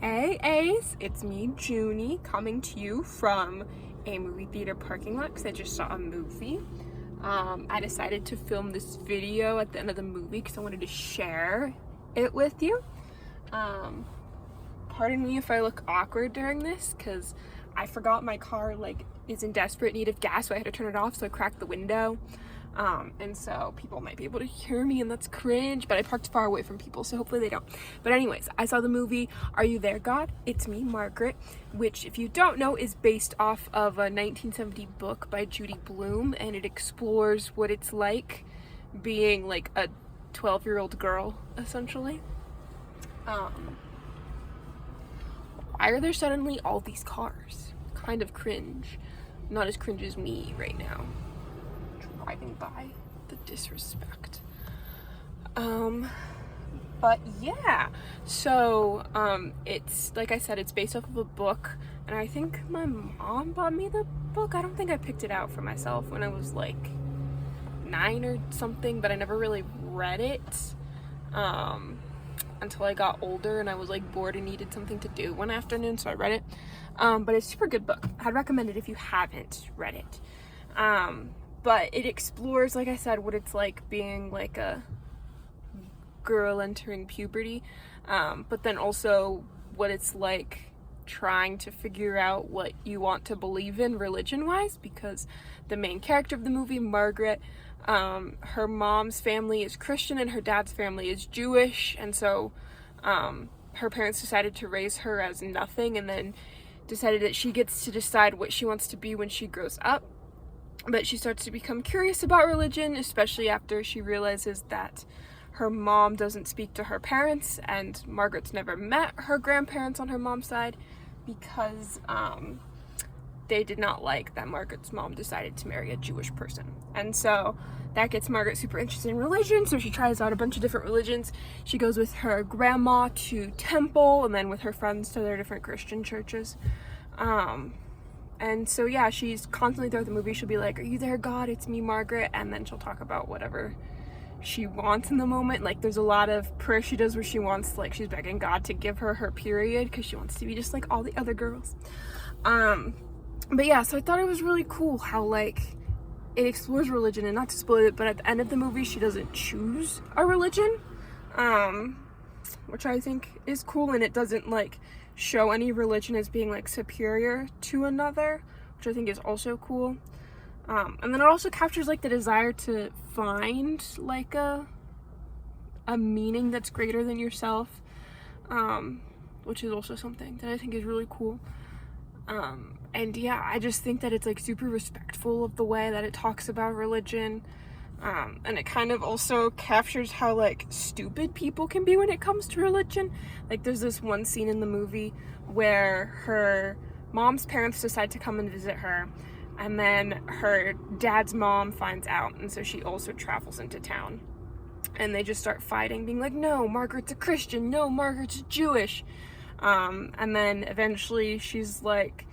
Hey Ace, it's me, Junie, coming to you from a movie theater parking lot because I just saw a movie. I decided to film this video at the end of the movie because I wanted to share it with you. Pardon me if I look awkward during this because I forgot my car is in desperate need of gas, so I had to turn it off, so I cracked the window. And so people might be able to hear me, and that's cringe, but I parked far away from people, so hopefully they don't. But anyways, I saw the movie Are You There, God? It's Me, Margaret, which, if you don't know, is based off of a 1970 book by Judy Blume, and it explores what it's like being like a 12-year-old girl, essentially. Why are there suddenly all these cars? Kind of cringe. Not as cringe as me right now. Driving by, the disrespect. But yeah, so it's, like I said, it's based off of a book, and I think my mom bought me the book. I don't think I picked it out for myself when I was like 9 or something, but I never really read it until I got older and I was like bored and needed something to do one afternoon, so I read it. But it's a super good book. I'd recommend it if you haven't read it. But it explores, like I said, what it's like being like a girl entering puberty, but then also what it's like trying to figure out what you want to believe in religion-wise, because the main character of the movie, Margaret, her mom's family is Christian and her dad's family is Jewish, and so her parents decided to raise her as nothing, and then decided that she gets to decide what she wants to be when she grows up. But she starts to become curious about religion, especially after she realizes that her mom doesn't speak to her parents, and Margaret's never met her grandparents on her mom's side because they did not like that Margaret's mom decided to marry a Jewish person. And so that gets Margaret super interested in religion, so she tries out a bunch of different religions. She goes with her grandma to temple, and then with her friends to their different Christian churches. And so, yeah, she's constantly throughout the movie, she'll be like, "Are you there, God? It's me, Margaret." And then she'll talk about whatever she wants in the moment. Like, there's a lot of prayer she does where she wants, like, she's begging God to give her her period because she wants to be just like all the other girls. But yeah, so I thought it was really cool how, like, it explores religion, and not to spoil it, but at the end of the movie, she doesn't choose a religion, which I think is cool, and it doesn't, like, show any religion as being like superior to another, which I think is also cool. And then it also captures like the desire to find like a meaning that's greater than yourself, which is also something that I think is really cool. And yeah, I just think that it's like super respectful of the way that it talks about religion. And it kind of also captures how like stupid people can be when it comes to religion. Like, there's this one scene in the movie where her mom's parents decide to come and visit her, and then her dad's mom finds out, and so she also travels into town, and they just start fighting, being like, "No, Margaret's a Christian, no, Margaret's Jewish." And then eventually she's like,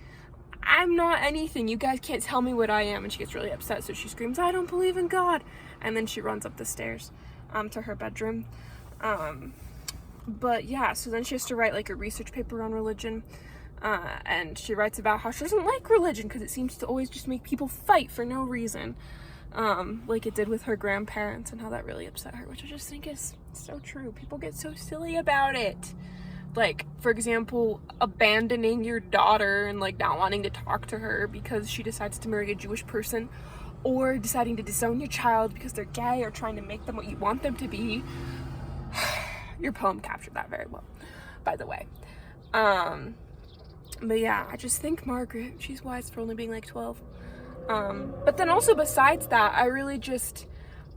"I'm not anything, you guys can't tell me what I am," and she gets really upset, so she screams, "I don't believe in God," and then she runs up the stairs to her bedroom. But yeah, so then she has to write like a research paper on religion, and she writes about how she doesn't like religion because it seems to always just make people fight for no reason, like it did with her grandparents, and how that really upset her, which I just think is so true. People get so silly about it. Like, for example, abandoning your daughter and like not wanting to talk to her because she decides to marry a Jewish person, or deciding to disown your child because they're gay, or trying to make them what you want them to be. Your poem captured that very well, by the way. But yeah, I just think Margaret, she's wise for only being like 12. But then also besides that, I really just,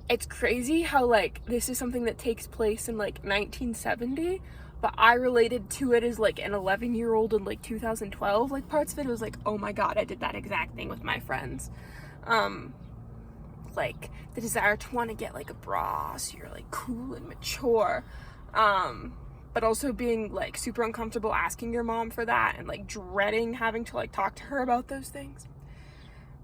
it's crazy how like this is something that takes place in like 1970, but I related to it as like an 11-year-old in like 2012. Like, parts of it was like, oh my god, I did that exact thing with my friends. Like the desire to want to get like a bra so you're like cool and mature, but also being like super uncomfortable asking your mom for that, and like dreading having to like talk to her about those things.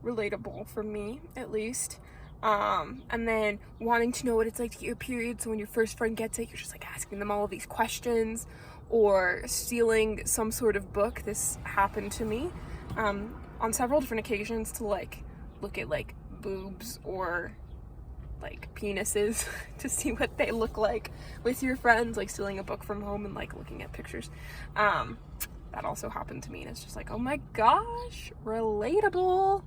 Relatable for me, at least. And then wanting to know what it's like to get your period, so when your first friend gets it, you're just like asking them all of these questions, or stealing some sort of book. This happened to me on several different occasions, to like look at like boobs or like penises to see what they look like with your friends, like stealing a book from home and like looking at pictures. That also happened to me, and it's just like, oh my gosh, relatable.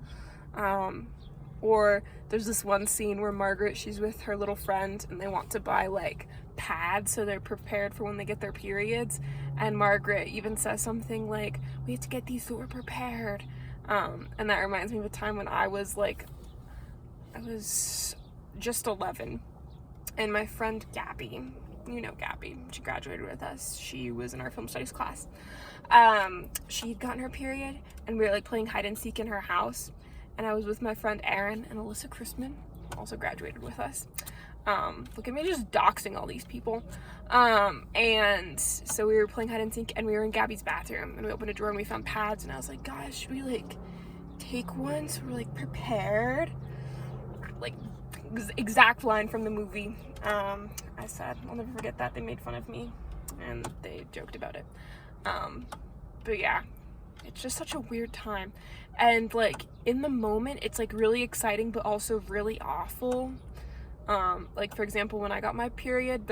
Or there's this one scene where Margaret, she's with her little friend, and they want to buy like pads so they're prepared for when they get their periods, and Margaret even says something like, we have to get these so we're prepared. And that reminds me of a time when I was just 11, and my friend Gabby, you know Gabby, she graduated with us, she was in our film studies class. She'd gotten her period, and we were like playing hide and seek in her house, and I was with my friend Erin and Alyssa Christman, also graduated with us. Look at me just doxing all these people. And so we were playing hide and seek, and we were in Gabby's bathroom, and we opened a drawer and we found pads, and I was like, guys, should we like take one so we're like prepared? Like exact line from the movie. I said, I'll never forget that. They made fun of me and they joked about it. But yeah, it's just such a weird time, and like in the moment it's like really exciting but also really awful. Like for example, when I got my period,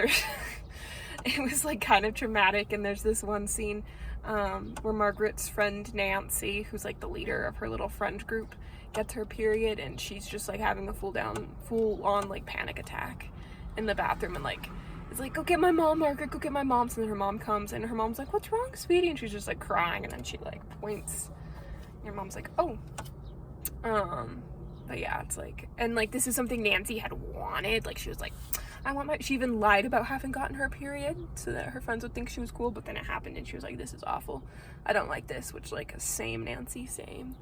it was like kind of traumatic, and there's this one scene where Margaret's friend Nancy, who's like the leader of her little friend group, gets her period, and she's just like having a full on like panic attack in the bathroom, and like it's like, go get my mom, Margaret, go get my mom. So then her mom comes, and her mom's like, what's wrong, sweetie? And she's just like crying, and then she like points, and your mom's like, oh. But yeah, it's like, and like this is something Nancy had wanted. Like she was like, she even lied about having gotten her period so that her friends would think she was cool, but then it happened and she was like, this is awful, I don't like this, which like, same Nancy, same.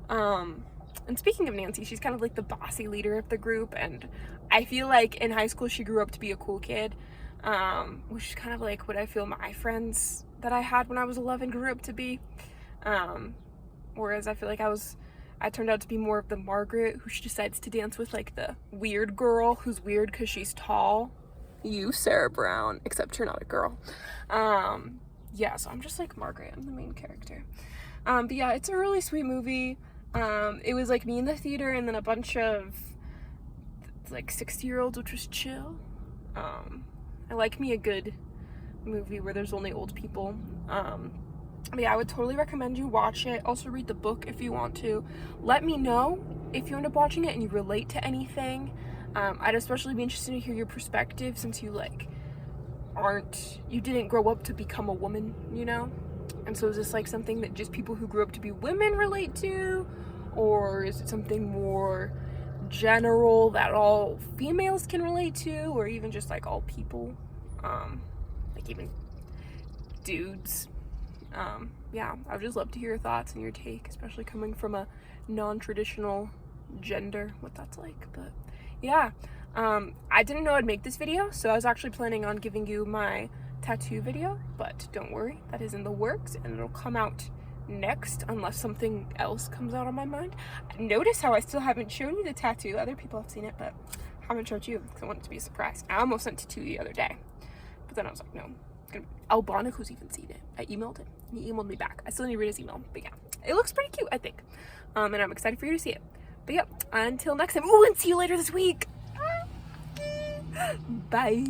And speaking of Nancy, she's kind of like the bossy leader of the group, and I feel like in high school she grew up to be a cool kid, which is kind of like what I feel my friends that I had when I was 11 grew up to be. Whereas I feel like I turned out to be more of the Margaret, who she decides to dance with, like the weird girl who's weird because she's tall. You, Sarah Brown, except you're not a girl. Yeah, so I'm just like Margaret, I'm the main character. But yeah, it's a really sweet movie. It was like me in the theater and then a bunch of like 60-year-olds, which was chill. I like me a good movie where there's only old people. But yeah, I would totally recommend you watch it. Also read the book if you want to. Let me know if you end up watching it and you relate to anything. I'd especially be interested to hear your perspective, since you like you didn't grow up to become a woman, you know? And so is this like something that just people who grew up to be women relate to? Or is it something more general that all females can relate to? Or even just like all people? Like even dudes? Yeah, I would just love to hear your thoughts and your take, especially coming from a non-traditional gender, what that's like. But yeah, I didn't know I'd make this video, so I was actually planning on giving you my tattoo video, but don't worry, that is in the works and it'll come out next unless something else comes out on my mind. Notice how I still haven't shown you the tattoo. Other people have seen it, but I haven't showed you because I want it to be a surprise. I almost sent it to you the other day, but then I was like, no. Albana, who's even seen it. I emailed him and he emailed me back. I still need to read his email, but yeah, it looks pretty cute, I think. And I'm excited for you to see it. But yep, until next time. Oh, and see you later this week. Bye.